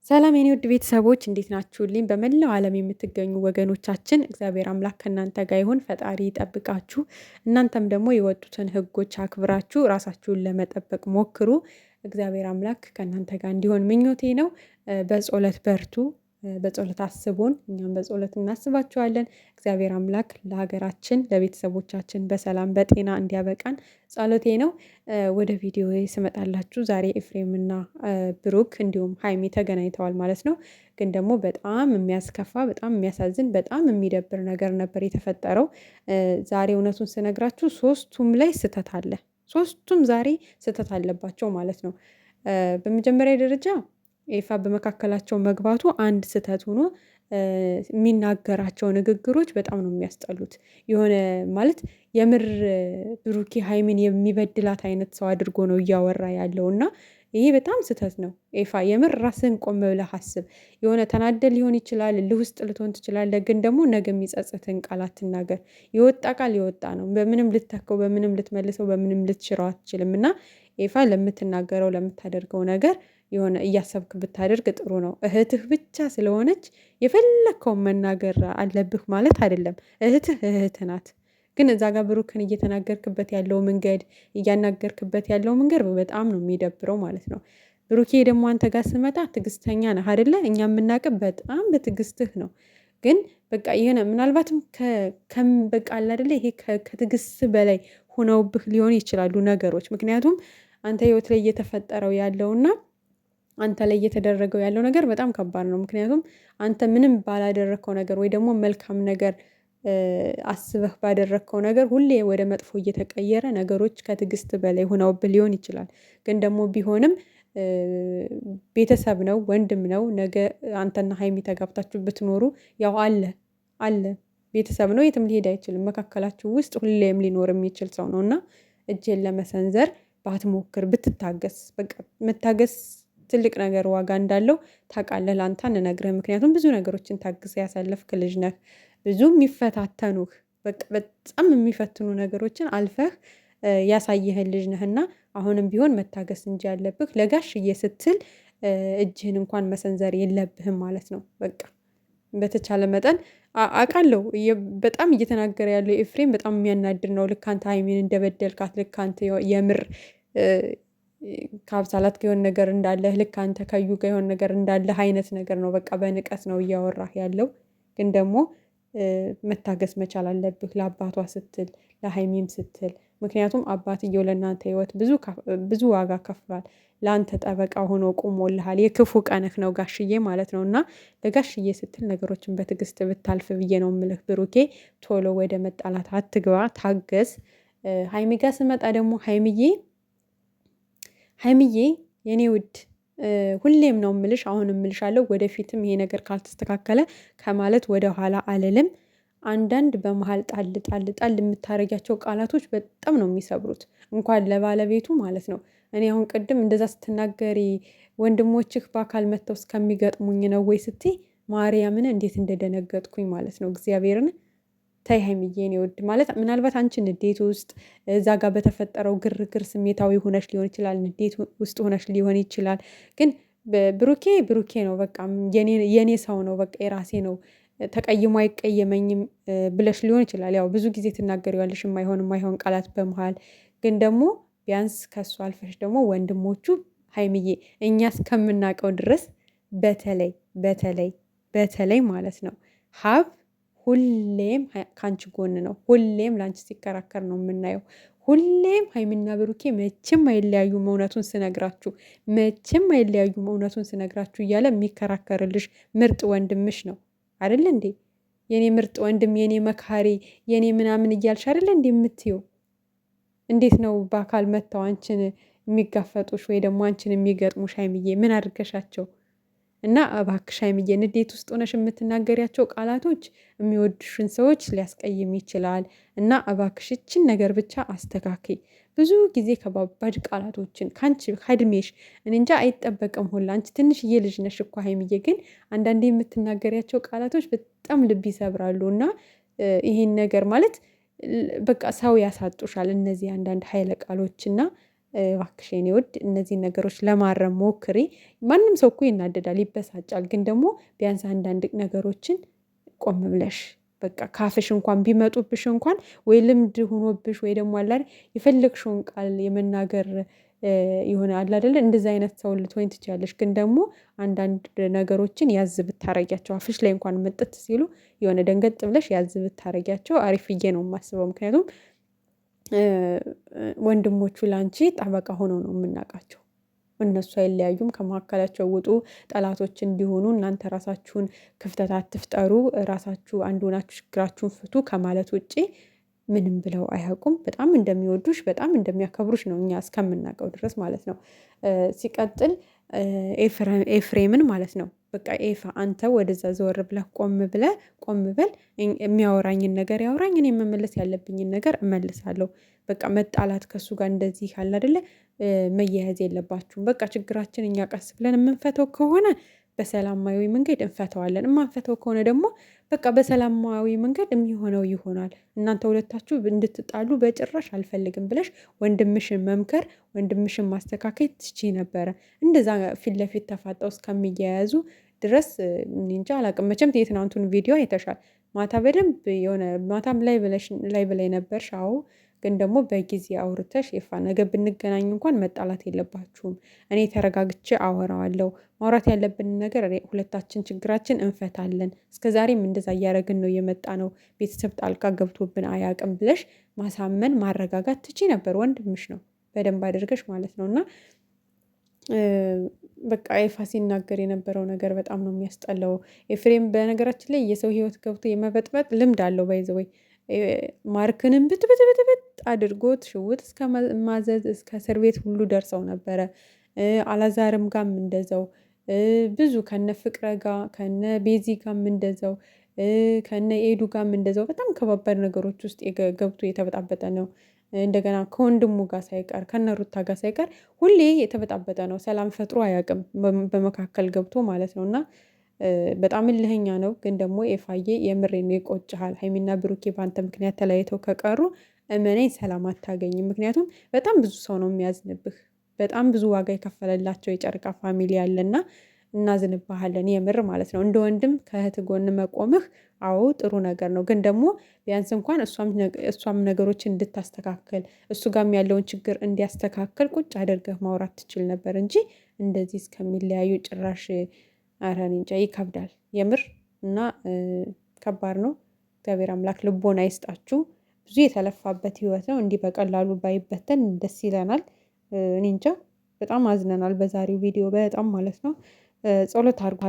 ሰላም የኔ ውድ ቤተሰቦች እንዴት ናችሁልኝ? በመላው ዓለም የምትገኙ ወገኖቻችን እግዚአብሔር አምላክ ከእናንተ ጋር ይሁን። ፈጣሪ ይጠብቃችሁ። እናንተም ደግሞ የወጡትን ሕጎች አክብራችሁ ራሳችሁን ለመጠበቅ ሞክሩ። እግዚአብሔር አምላክ ከእናንተ ጋር እንዲሆን ምኞቴ ነው። በጸሎት በርቱ። በጸሎት አስቡን፣ እኛም በጸሎት እናስባችኋለን። እግዚአብሔር አምላክ ለሀገራችን ለቤተሰቦቻችን በሰላም በጤና እንዲያበቃን ጸሎቴ ነው። ወደ ቪዲዮ ስመጣላችሁ ዛሬ ኤፍሬምና ብሩክ እንዲሁም ሀይሚ ተገናኝተዋል ማለት ነው። ግን ደግሞ በጣም የሚያስከፋ በጣም የሚያሳዝን በጣም የሚደብር ነገር ነበር የተፈጠረው። ዛሬ እውነቱን ስነግራችሁ ሶስቱም ላይ ስህተት አለ። ሶስቱም ዛሬ ስህተት አለባቸው ማለት ነው። በመጀመሪያ ደረጃ ኤፋ በመካከላቸው መግባቱ አንድ ስህተት ሆኖ የሚናገራቸው ንግግሮች በጣም ነው የሚያስጠሉት። የሆነ ማለት የምር ብሩኬ ሀይሚን የሚበድላት አይነት ሰው አድርጎ ነው እያወራ ያለው እና ይሄ በጣም ስህተት ነው። ኤፋ የምር ራስን ቆም ብለህ አስብ። የሆነ ተናደ ሊሆን ይችላል፣ እልህ ውስጥ ልትሆን ትችላለህ። ግን ደግሞ ነገ የሚጸጽትን ቃል አትናገር። የወጣ ቃል የወጣ ነው። በምንም ልትተከው፣ በምንም ልትመልሰው፣ በምንም ልትሽረው አትችልም እና ኤፋ ለምትናገረው ለምታደርገው ነገር የሆነ እያሰብክ ብታደርግ ጥሩ ነው። እህትህ ብቻ ስለሆነች የፈለግከውን መናገር አለብህ ማለት አይደለም። እህትህ ናት። ግን እዛ ጋር ብሩክን እየተናገርክበት ያለው መንገድ እያናገርክበት ያለው መንገድ በጣም ነው የሚደብረው ማለት ነው። ብሩኬ ደግሞ አንተ ጋር ስመጣ ትዕግስተኛ ነህ አይደለ? እኛ የምናውቅብ በጣም በትዕግስትህ ነው። ግን በቃ ይሄን ምናልባትም በቃ አለ አይደለ? ይሄ ከትዕግስት በላይ ሆነውብህ ሊሆን ይችላሉ ነገሮች። ምክንያቱም አንተ ህይወት ላይ እየተፈጠረው ያለውና አንተ ላይ እየተደረገው ያለው ነገር በጣም ከባድ ነው። ምክንያቱም አንተ ምንም ባላደረግከው ነገር ወይ ደግሞ መልካም ነገር አስበህ ባደረግከው ነገር ሁሌ ወደ መጥፎ እየተቀየረ ነገሮች ከትዕግስት በላይ ሆነውብህ ሊሆን ይችላል። ግን ደግሞ ቢሆንም ቤተሰብ ነው፣ ወንድም ነው። ነገ አንተና ሀይሚ ተጋብታችሁ ብትኖሩ ያው አለ ቤተሰብ ነው፣ የትም ሊሄድ አይችልም። መካከላችሁ ውስጥ ሁሌም ሊኖር የሚችል ሰው ነው እና እጅን ለመሰንዘር ባትሞክር ብትታገስ። በቃ መታገስ ትልቅ ነገር ዋጋ እንዳለው ታውቃለህ። ለአንተ አንነግርህም፣ ምክንያቱም ብዙ ነገሮችን ታግሰህ ያሳለፍክ ልጅ ነህ። ብዙ የሚፈታተኑህ በቃ በጣም የሚፈትኑ ነገሮችን አልፈህ ያሳየህን ልጅ ነህና አሁንም ቢሆን መታገስ እንጂ ያለብህ ለጋሽዬ ስትል እጅህን እንኳን መሰንዘር የለብህም ማለት ነው። በቃ በተቻለ መጠን አውቃለሁ በጣም እየተናገረ ያለው ኤፍሬም በጣም የሚያናድር ነው። ልክ አንተ ሀይሚን እንደበደልካት፣ ልክ አንተ የምር ከአብሳላት የሆነ ነገር እንዳለህ፣ ልክ አንተ ከዩ ጋር የሆነ ነገር እንዳለህ አይነት ነገር ነው። በቃ በንቀት ነው እያወራህ ያለው። ግን ደግሞ መታገስ መቻል አለብህ ለአባቷ ስትል ለሀይሚም ስትል። ምክንያቱም አባትየው ለእናንተ ህይወት ብዙ ዋጋ ከፍሏል። ለአንተ ጠበቃ ሆኖ ቆሞልሃል። የክፉ ቀንህ ነው ጋሽዬ ማለት ነው። እና ለጋሽዬ ስትል ነገሮችን በትዕግስት ብታልፍ ብዬ ነው ምልህ። ብሩኬ ቶሎ ወደ መጣላት አትግባ፣ ታገስ። ሀይሚ ጋር ስመጣ ደግሞ ሀይሚዬ የኔ ውድ ሁሌም ነው ምልሽ፣ አሁንም ምልሻለሁ፣ ወደፊትም ይሄ ነገር ካልተስተካከለ ከማለት ወደ ኋላ አልልም። አንዳንድ በመሀል ጣል የምታደርጊያቸው ቃላቶች በጣም ነው የሚሰብሩት፣ እንኳን ለባለቤቱ ማለት ነው። እኔ አሁን ቅድም እንደዛ ስትናገሪ ወንድሞችህ በአካል መጥተው እስከሚገጥሙኝ ነው ወይ ስትይ ማርያምን እንዴት እንደደነገጥኩኝ ማለት ነው። እግዚአብሔርን ተይ ሀይሚዬ የኔ ውድ ማለት ምናልባት አንቺ ንዴት ውስጥ እዛ ጋር በተፈጠረው ግርግር ስሜታዊ ሆነሽ ሊሆን ይችላል፣ ንዴት ውስጥ ሆነሽ ሊሆን ይችላል። ግን ብሩኬ ነው በቃ የኔ ሰው ነው፣ በቃ የራሴ ነው፣ ተቀይሞ አይቀየመኝም ብለሽ ሊሆን ይችላል። ያው ብዙ ጊዜ ትናገሪዋለሽ የማይሆን ቃላት በመሃል። ግን ደግሞ ቢያንስ ከሱ አልፈሽ ደግሞ ወንድሞቹ ሀይሚዬ እኛ እስከምናውቀው ድረስ በተለይ ማለት ነው ሀብ ሁሌም ከአንቺ ጎን ነው። ሁሌም ለአንቺ ሲከራከር ነው የምናየው። ሁሌም ሀይሚና ብሩኬ መቼም አይለያዩም እውነቱን ስነግራችሁ፣ መቼም አይለያዩም እውነቱን ስነግራችሁ እያለ የሚከራከርልሽ ምርጥ ወንድምሽ ነው አይደል እንዴ? የኔ ምርጥ ወንድም፣ የኔ መካሪ፣ የኔ ምናምን እያልሽ አይደል እንዴ የምትይው? እንዴት ነው በአካል መጥተው አንቺን የሚጋፈጡሽ ወይ ደግሞ አንቺን የሚገጥሙሽ? ሀይሚዬ ምን አድርገሻቸው? እና እባክሽ ሀይሚዬ ንዴት ውስጥ ሆነሽ የምትናገሪያቸው ቃላቶች የሚወዱሽን ሰዎች ሊያስቀይም ይችላል። እና እባክሽ ይችን ነገር ብቻ አስተካክይ። ብዙ ጊዜ ከባባድ ቃላቶችን ከአንቺ ከእድሜሽ እኔ እንጃ አይጠበቅም ሁላ። አንቺ ትንሽዬ ልጅ ነሽ እኮ ሀይሚዬ፣ ግን አንዳንዴ የምትናገሪያቸው ቃላቶች በጣም ልብ ይሰብራሉ። እና ይሄን ነገር ማለት በቃ ሰው ያሳጡሻል እነዚህ አንዳንድ ኃይለ ቃሎች እና እባክሽ የኔ ውድ እነዚህን ነገሮች ለማረም ሞክሪ። ማንም ሰው እኮ ይናደዳል፣ ይበሳጫል። ግን ደግሞ ቢያንስ አንዳንድ ነገሮችን ቆም ብለሽ በቃ ካፍሽ እንኳን ቢመጡብሽ እንኳን ወይ ልምድ ሆኖብሽ ወይ ደግሞ አላ የፈለግሽውን ቃል የመናገር የሆነ አለ አይደለ እንደዚህ አይነት ሰው ልትሆኝ ትችያለሽ። ግን ደግሞ አንዳንድ ነገሮችን ያዝ ብታረጊያቸው አፍሽ ላይ እንኳን መጠት ሲሉ የሆነ ደንገጥ ብለሽ ያዝ ብታረጊያቸው አሪፍ ብዬ ነው የማስበው። ምክንያቱም ወንድሞቹ ላንቺ ጠበቃ ሆነው ነው የምናውቃቸው። እነሱ አይለያዩም፣ ከመካከላቸው ውጡ፣ ጠላቶች እንዲሆኑ እናንተ ራሳችሁን ክፍተት አትፍጠሩ፣ ራሳችሁ አንድ ሆናችሁ ችግራችሁን ፍቱ ከማለት ውጪ ምንም ብለው አያውቁም። በጣም እንደሚወዱሽ በጣም እንደሚያከብሩሽ ነው እኛ እስከምናውቀው ድረስ ማለት ነው። ሲቀጥል ኤፍሬምን ማለት ነው በቃ ኤፋ አንተ ወደዛ ዘወር ብለህ ቆም በል፣ የሚያወራኝን ነገር ያወራኝ፣ እኔ መመለስ ያለብኝን ነገር እመልሳለሁ። በቃ መጣላት ከሱ ጋር እንደዚህ ካለ አይደለ መያያዝ የለባችሁም። በቃ ችግራችን እኛ ቀስ ብለን የምንፈተው ከሆነ በሰላማዊ መንገድ እንፈተዋለን። የማንፈተው ከሆነ ደግሞ በቃ በሰላማዊ መንገድ የሚሆነው ይሆናል። እናንተ ሁለታችሁ እንድትጣሉ በጭራሽ አልፈልግም ብለሽ ወንድምሽን መምከር፣ ወንድምሽን ማስተካከል ትችይ ነበረ። እንደዛ ፊት ለፊት ተፋጠው እስከሚያያዙ ድረስ እንጃ አላቅም። መቼም የትናንቱን ቪዲዮ አይተሻል። ማታ በደንብ የሆነ ማታም ላይ ብላይ ነበርሽ። አዎ ግን ደግሞ በጊዜ አውርተሽ ኤፋ ነገ ብንገናኝ እንኳን መጣላት የለባችሁም። እኔ ተረጋግቼ አወራዋለሁ። ማውራት ያለብንን ነገር ሁለታችን ችግራችን እንፈታለን። እስከዛሬም እንደዛ እያደረግን ነው የመጣ ነው። ቤተሰብ ጣልቃ ገብቶብን አያውቅም ብለሽ ማሳመን ማረጋጋት ትቺ ነበር። ወንድምሽ ነው በደንብ አድርገሽ ማለት ነው። እና በቃ ኤፋ ሲናገር የነበረው ነገር በጣም ነው የሚያስጠላው። ኤፍሬም በነገራችን ላይ የሰው ህይወት ገብቶ የመበጥበጥ ልምድ አለው። ባይዘወይ ማርክንም ብጥብጥብጥብጥ አድርጎት ሽውጥ እስከ ማዘዝ እስከ እስር ቤት ሁሉ ደርሰው ነበረ። አላዛርም ጋም እንደዛው ብዙ ከነ ፍቅረ ጋ ከነ ቤዚ ጋም እንደዛው ከነ ኤዱ ጋም እንደዛው በጣም ከባባድ ነገሮች ውስጥ ገብቶ የተበጣበጠ ነው። እንደገና ከወንድሙ ጋር ሳይቀር ከነ ሩታ ጋር ሳይቀር ሁሌ የተበጣበጠ ነው። ሰላም ፈጥሮ አያውቅም በመካከል ገብቶ ማለት ነው። እና በጣም እልህኛ ነው። ግን ደግሞ ኤፋዬ የምሬን ነው ይቆጭሃል። ሀይሚና ብሩኬ በአንተ ምክንያት ተለያይተው ከቀሩ እመነኝ ሰላም አታገኝም። ምክንያቱም በጣም ብዙ ሰው ነው የሚያዝንብህ። በጣም ብዙ ዋጋ የከፈለላቸው የጨረቃ ፋሚሊ ያለና እናዝንባሃለን የምር ማለት ነው። እንደ ወንድም ከእህት ጎን መቆምህ አዎ ጥሩ ነገር ነው። ግን ደግሞ ቢያንስ እንኳን እሷም ነገሮችን እንድታስተካከል እሱ ጋም ያለውን ችግር እንዲያስተካከል ቁጭ አድርገህ ማውራት ትችል ነበር እንጂ እንደዚህ እስከሚለያዩ ጭራሽ ኧረ እኔ እንጃ ይከብዳል የምር እና ከባድ ነው። እግዚአብሔር አምላክ ልቦና ይስጣችሁ። ብዙ የተለፋበት ህይወት ነው። እንዲህ በቀላሉ ባይበተን ደስ ይለናል። እኔ እንጃ በጣም አዝነናል በዛሬው ቪዲዮ በጣም ማለት ነው። ጸሎት አድርጉ።